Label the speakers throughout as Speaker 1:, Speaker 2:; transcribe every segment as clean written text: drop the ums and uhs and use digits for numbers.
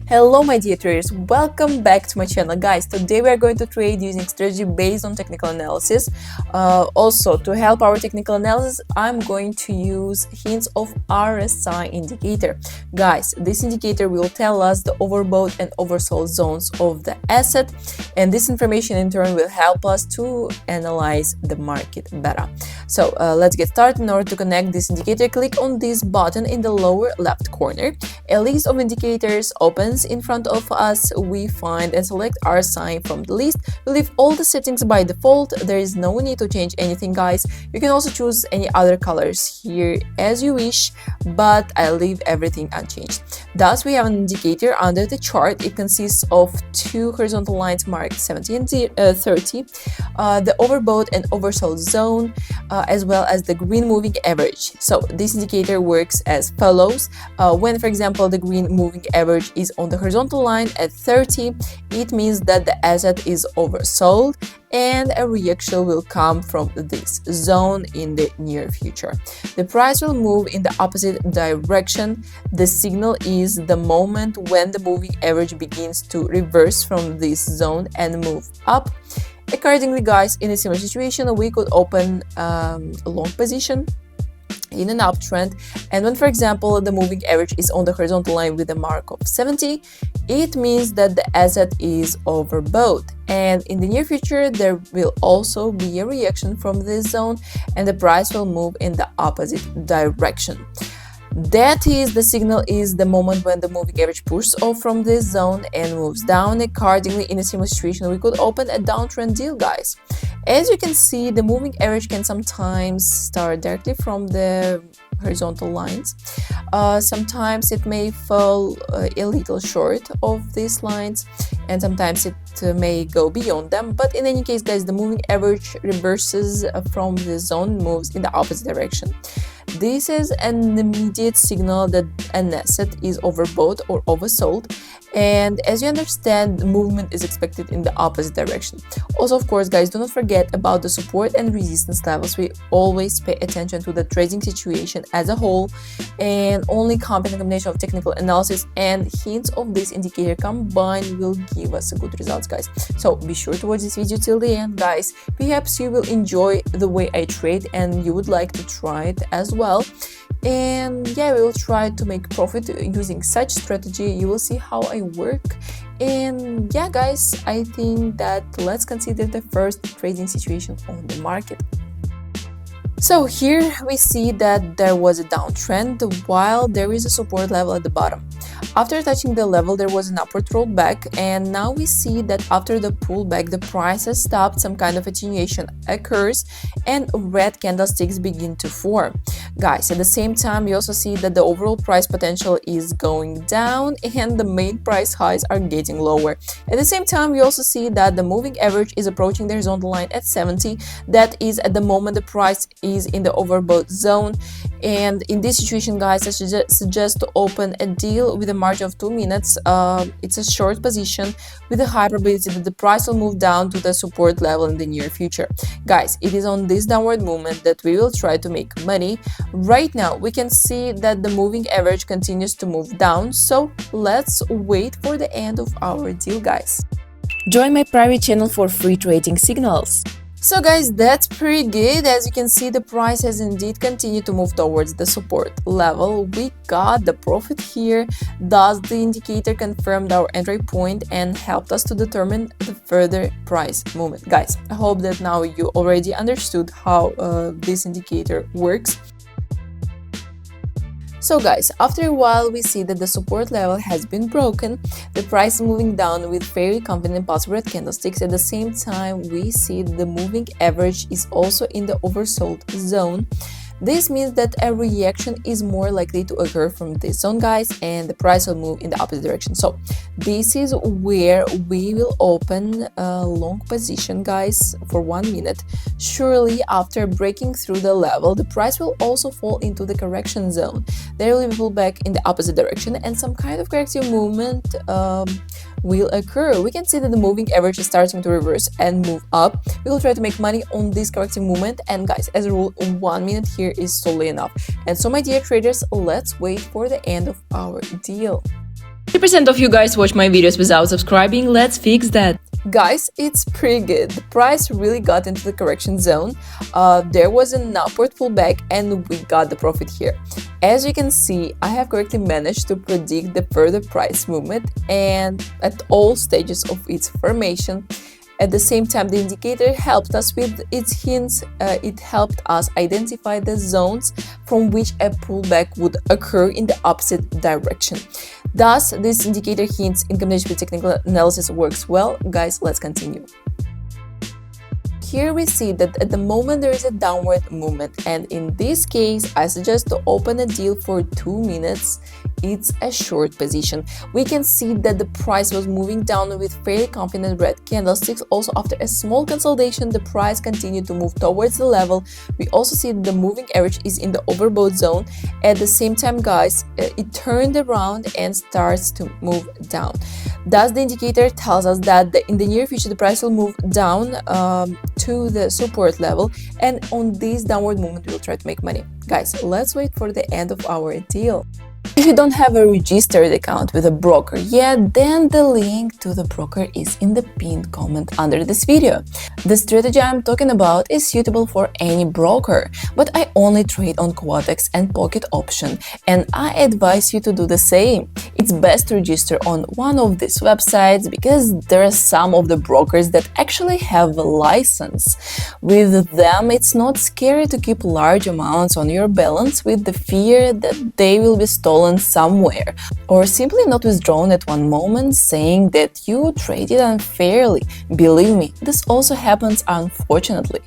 Speaker 1: Hello my dear traders, welcome back to my channel. Guys, today we are going to trade using strategy based on technical analysis. Also, to help our technical analysis, I'm going to use hints of RSI indicator. Guys, this indicator will tell us the overbought and oversold zones of the asset, and this information in turn will help us to analyze the market better. So let's get started. In order to connect this indicator, click on this button in the lower left corner. A list of indicators opens in front of us. We find and select RSI from the list. We leave all the settings by default. There is no need to change anything, guys. You can also choose any other colors here as you wish, but I leave everything unchanged. Thus, we have an indicator under the chart. It consists of two horizontal lines marked 70 and 30, the overbought and oversold zone, as well as the green moving average. So this indicator works as follows. When, for example, the green moving average is on the horizontal line at 30, it means that the asset is oversold and a reaction will come from this zone in the near future. The price will move in the opposite direction. The signal is the moment when the moving average begins to reverse from this zone and move up. Accordingly, guys, in a similar situation, we could open a long position in an uptrend, and when, for example, the moving average is on the horizontal line with a mark of 70, it means that the asset is overbought, and in the near future there will also be a reaction from this zone and the price will move in the opposite direction. That is, the signal is the moment when the moving average pushes off from this zone and moves down. Accordingly, in a similar situation, we could open a downtrend deal, guys. As you can see, the moving average can sometimes start directly from the horizontal lines. Sometimes it may fall a little short of these lines, and sometimes it may go beyond them. But in any case, guys, the moving average reverses from the zone, moves in the opposite direction. This is an immediate signal that an asset is overbought or oversold, and as you understand, the movement is expected in the opposite direction. Also, of course, guys, do not forget about the support and resistance levels. We always pay attention to the trading situation as a whole, and only competent combination of technical analysis and hints of this indicator combined will give us good results, guys. So be sure to watch this video till the end, guys. Perhaps you will enjoy the way I trade and you would like to try it as well. And yeah, we will try to make profit using such strategy. You will see how I work. And yeah, guys, I think that let's consider the first trading situation on the market. So here we see that there was a downtrend while there is a support level at the bottom. After touching the level, there was an upward rollback, and now we see that after the pullback, the price has stopped, some kind of attenuation occurs, and red candlesticks begin to form. Guys, at the same time, we also see that the overall price potential is going down and the main price highs are getting lower. At the same time, we also see that the moving average is approaching the horizontal line at 70. That is at the moment the price is in the overbought zone. And in this situation, guys, I suggest to open a deal with a margin of 2 minutes. It's a short position with a high probability that the price will move down to the support level in the near future. Guys, it is on this downward movement that we will try to make money. Right now, we can see that the moving average continues to move down, so let's wait for the end of our deal, guys. Join my private channel for free trading signals. So guys, that's pretty good. As you can see, the price has indeed continued to move towards the support level. We got the profit here. Thus, the indicator confirmed our entry point and helped us to determine the further price movement. Guys, I hope that now you already understood how this indicator works. So guys, after a while we see that the support level has been broken, the price is moving down with very confident positive red candlesticks. At the same time, we see the moving average is also in the oversold zone. This means that a reaction is more likely to occur from this zone, guys, and the price will move in the opposite direction. So this is where we will open a long position, guys, for 1 minute. Surely after breaking through the level, the price will also fall into the correction zone. There will be a pullback in the opposite direction and some kind of corrective movement will occur. We can see that the moving average is starting to reverse and move up. We will try to make money on this corrective movement, and guys, as a rule, 1 minute here is solely enough. And so my dear traders, let's wait for the end of our deal. 50% of you guys watch my videos without subscribing. Let's fix that. Guys, it's pretty good. The price really got into the correction zone. There was an upward pullback and we got the profit here. As you can see, I have correctly managed to predict the further price movement and at all stages of its formation. At the same time, the indicator helped us with its hints. It helped us identify the zones from which a pullback would occur in the opposite direction. Thus, this indicator hints in combination with technical analysis works well. Guys, let's continue. Here we see that at the moment there is a downward movement, and in this case I suggest to open a deal for 2 minutes. It's a short position. We can see that the price was moving down with fairly confident red candlesticks. Also, after a small consolidation, the price continued to move towards the level. We also see the moving average is in the overbought zone. At the same time, guys, it turned around and starts to move down. Thus, the indicator tells us that in the near future, the price will move down to the support level, and on this downward movement, we'll try to make money. Guys, let's wait for the end of our deal. If you don't have a registered account with a broker yet, then the link to the broker is in the pinned comment under this video. The strategy I'm talking about is suitable for any broker, but I only trade on Quotex and Pocket option, and I advise you to do the same. It's best to register on one of these websites because there are some of the brokers that actually have a license. With them, it's not scary to keep large amounts on your balance with the fear that they will be stolen somewhere, or simply not withdrawn at one moment saying that you traded unfairly. Believe me, this also happens, unfortunately.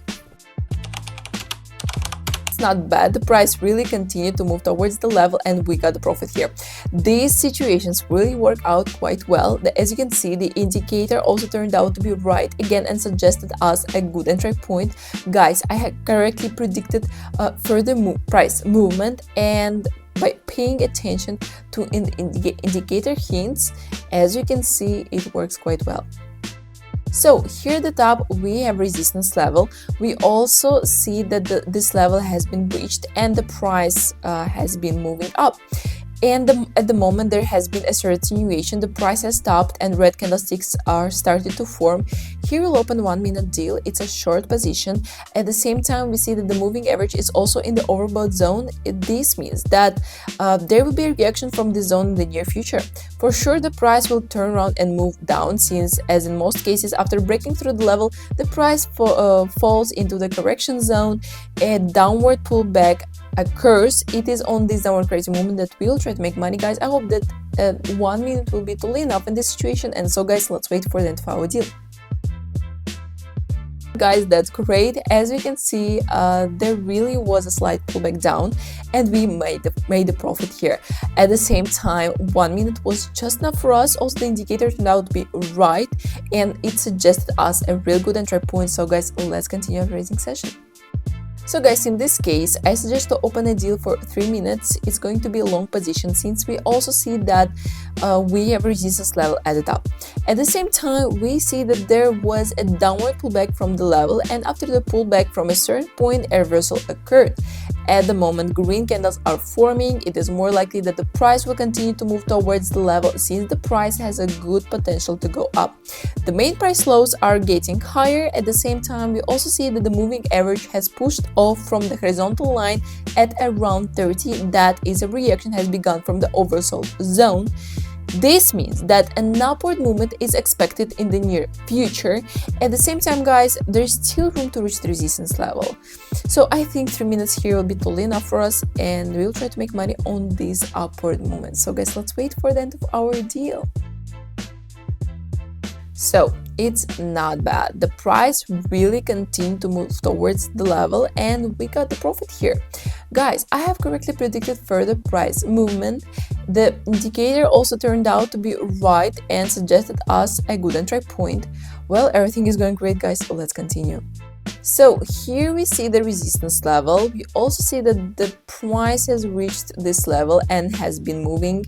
Speaker 1: It's not bad. The price really continued to move towards the level and we got the profit here. These situations really work out quite well. As you can see, the indicator also turned out to be right again and suggested us a good entry point. Guys, I had correctly predicted further price movement, and by paying attention to indicator hints, as you can see, it works quite well. So here at the top we have resistance level. We also see that this level has been breached and the price has been moving up. And at the moment there has been a continuation. The price has stopped and red candlesticks are started to form. Here we'll open 1 minute deal. It's a short position. At the same time, we see that the moving average is also in the overbought zone. This means that there will be a reaction from this zone in the near future. For sure, the price will turn around and move down, since, as in most cases, after breaking through the level, the price falls into the correction zone. A downward pullback occurs. It is on this downward crazy movement that we'll try to make money, guys. I hope that 1 minute will be too enough in this situation. And so, guys, let's wait for the end of our deal. Guys, that's great. As you can see, there really was a slight pullback down and we made the profit here. At the same time, 1 minute was just enough for us. Also, the indicator turned out to be right and it suggested us a real good entry point. So, guys, let's continue our trading session. So guys, in this case, I suggest to open a deal for 3 minutes. It's going to be a long position, since we also see that we have resistance level at the top. At the same time, we see that there was a downward pullback from the level, and after the pullback from a certain point, a reversal occurred. At the moment, green candles are forming. It is more likely that the price will continue to move towards the level, since the price has a good potential to go up. The main price lows are getting higher. At the same time, we also see that the moving average has pushed off from the horizontal line at around 30. That is, a reaction has begun from the oversold zone. This means that an upward movement is expected in the near future. At the same time, guys, there's still room to reach the resistance level. So I think 3 minutes here will be totally enough for us, and we'll try to make money on this upward movement. So guys, let's wait for the end of our deal. So it's not bad. The price really continued to move towards the level and we got the profit here. Guys, I have correctly predicted further price movement. The indicator also turned out to be right and suggested us a good entry point. Well, everything is going great, guys, so let's continue. So here we see the resistance level. We also see that the price has reached this level and has been moving.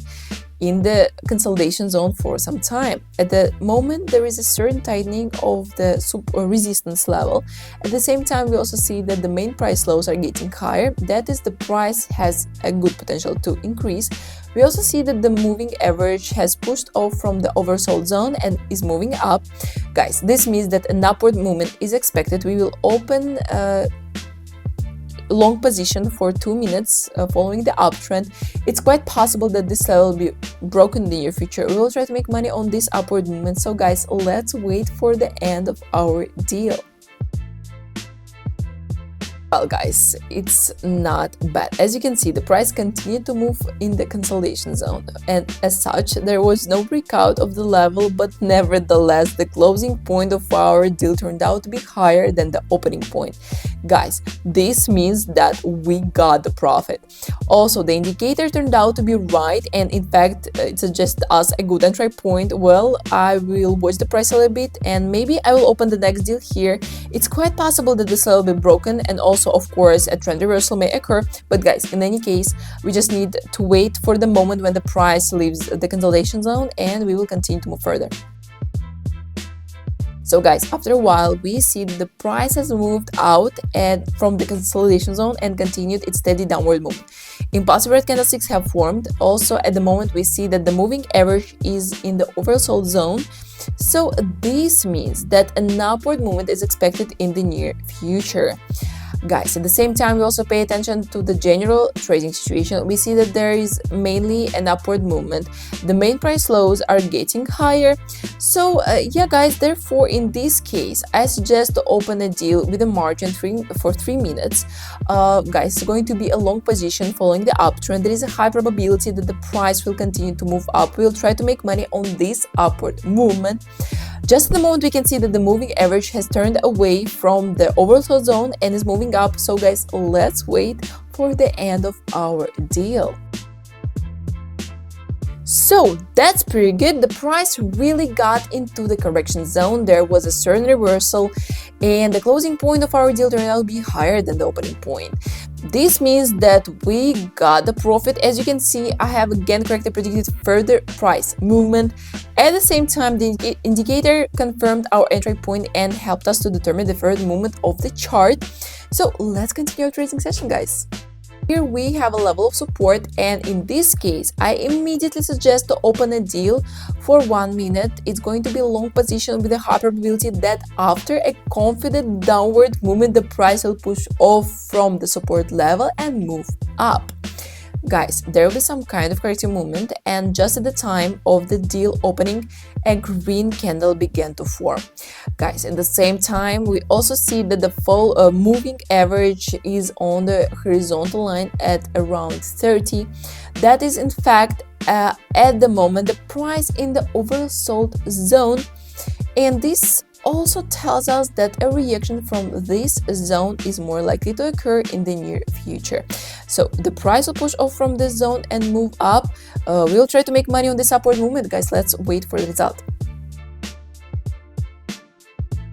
Speaker 1: in the consolidation zone for some time. At the moment, there is a certain tightening of the resistance level. At the same time, we also see that the main price lows are getting higher. That is, the price has a good potential to increase. We also see that the moving average has pushed off from the oversold zone and is moving up. Guys, this means that an upward movement is expected. We will open long position for 2 minutes following the uptrend. It's quite possible that this level will be broken in the near future. We will try to make money on this upward movement. So guys, let's wait for the end of our deal. Well guys, it's not bad. As you can see, the price continued to move in the consolidation zone, and as such there was no breakout of the level, but nevertheless the closing point of our deal turned out to be higher than the opening point. Guys, this means that we got the profit. Also, the indicator turned out to be right, and in fact it suggests us a good entry point. Well, I will watch the price a little bit and maybe I will open the next deal here. It's quite possible that this level will be broken, and also of course a trend reversal may occur. But guys, in any case, we just need to wait for the moment when the price leaves the consolidation zone, and we will continue to move further. So guys, after a while we see that the price has moved out from the consolidation zone and continued its steady downward move. Impulsive red candlesticks have formed. Also at the moment we see that the moving average is in the oversold zone. So this means that an upward movement is expected in the near future. Guys, at the same time, we also pay attention to the general trading situation. We see that there is mainly an upward movement. The main price lows are getting higher. So yeah guys, therefore in this case I suggest to open a deal with a margin for 3 minutes. Guys, it's going to be a long position following the uptrend. There is a high probability that the price will continue to move up. We'll try to make money on this upward movement. Just at the moment we can see that the moving average has turned away from the oversold zone and is moving up. So guys, let's wait for the end of our deal. So that's pretty good. The price really got into the correction zone. There was a certain reversal, and the closing point of our deal turned out to be higher than the opening point. This means that we got the profit. As you can see, I have again correctly predicted further price movement. At the same time, the indicator confirmed our entry point and helped us to determine the further movement of the chart. So let's continue our trading session, guys. Here we have a level of support, and in this case I immediately suggest to open a deal for 1 minute. It's going to be a long position with a high probability that after a confident downward movement the price will push off from the support level and move up. Guys, there will be some kind of corrective movement, and just at the time of the deal opening a green candle began to form. Guys, at the same time we also see that the moving average is on the horizontal line at around 30. That is in fact at the moment the price in the oversold zone, and this also tells us that a reaction from this zone is more likely to occur in the near future. So the price will push off from this zone and move up. We'll try to make money on this upward movement. Guys, let's wait for the result.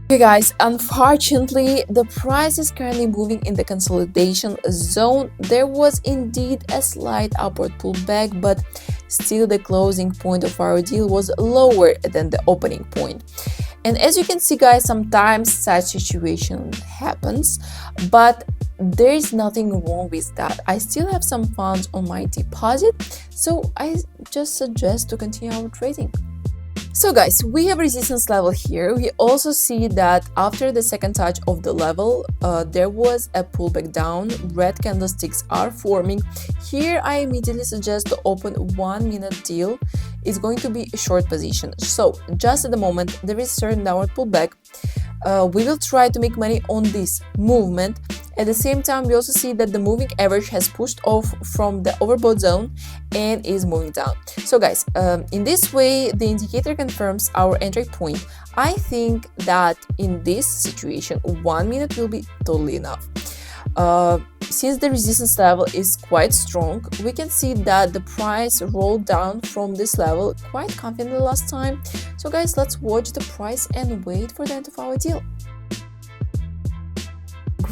Speaker 1: Okay guys, unfortunately the price is currently moving in the consolidation zone. There was indeed a slight upward pullback, but still the closing point of our deal was lower than the opening point. And as you can see guys, sometimes such situation happens, but there is nothing wrong with that. I still have some funds on my deposit, so I just suggest to continue our trading. So guys, we have resistance level here. We also see that after the second touch of the level, there was a pullback down. Red candlesticks are forming. Here I immediately suggest to open 1 minute deal. It's going to be a short position. So just at the moment there is certain downward pullback. We will try to make money on this movement. At the same time, we also see that the moving average has pushed off from the overbought zone and is moving down. So guys, in this way the indicator confirms our entry point. I think that in this situation 1 minute will be totally enough. Since the resistance level is quite strong, we can see that the price rolled down from this level quite confidently last time. So guys, let's watch the price and wait for the end of our deal.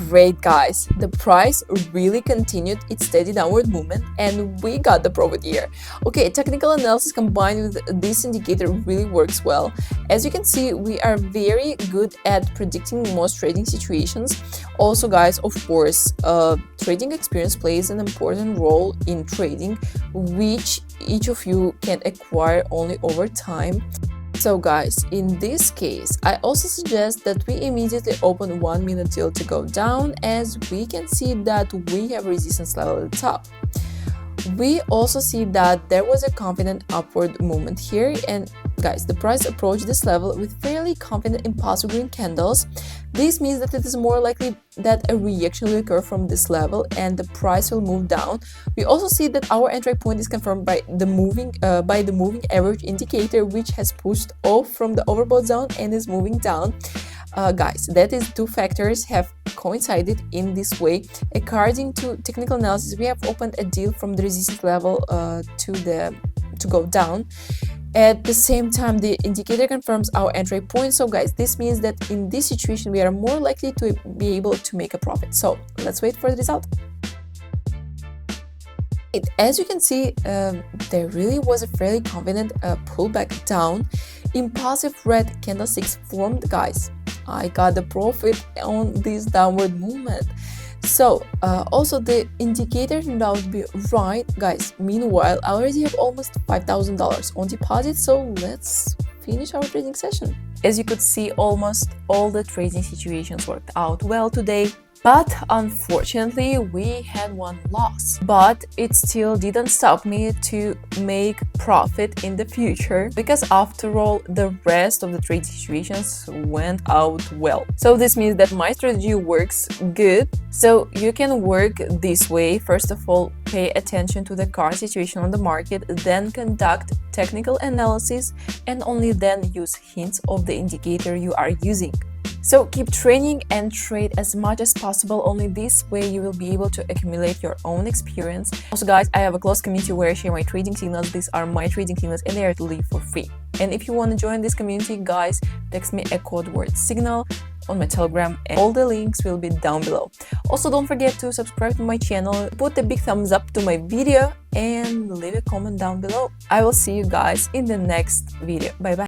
Speaker 1: Great, guys, the price really continued its steady downward movement and we got the profit here. Okay, technical analysis combined with this indicator really works well. As you can see, we are very good at predicting most trading situations. Also, guys, of course, trading experience plays an important role in trading, which each of you can acquire only over time. So guys, in this case, I also suggest that we immediately open 1 minute deal to go down, as we can see that we have resistance level at the top. We also see that there was a confident upward movement here, and guys, the price approached this level with fairly confident impulsive green candles. This means that it is more likely that a reaction will occur from this level and the price will move down. We also see that our entry point is confirmed by the moving average indicator, which has pushed off from the overbought zone and is moving down. Guys, that is, two factors have coincided in this way. According to technical analysis, we have opened a deal from the resistance level to go down. At the same time, the indicator confirms our entry point. So guys, this means that in this situation we are more likely to be able to make a profit. So let's wait for the result. As you can see, there really was a fairly confident pullback down. Impulsive red candlesticks formed, guys. I got the profit on this downward movement. So also the indicator turned out to be right, guys. Meanwhile, I already have almost $5,000 on deposit, so let's finish our trading session. As you could see, almost all the trading situations worked out well today. But unfortunately, we had one loss. But it still didn't stop me to make profit in the future, because after all, the rest of the trade situations went out well. So this means that my strategy works good. So you can work this way. First of all, pay attention to the current situation on the market, then conduct technical analysis, and only then use hints of the indicator you are using. So keep training and trade as much as possible. Only this way you will be able to accumulate your own experience. Also, guys, I have a close community where I share my trading signals. These are my trading signals and they are to leave for free. And if you want to join this community, guys, text me a code word signal on my Telegram, and all the links will be down below. Also, don't forget to subscribe to my channel, put a big thumbs up to my video, and leave a comment down below. I will see you guys in the next video. Bye bye.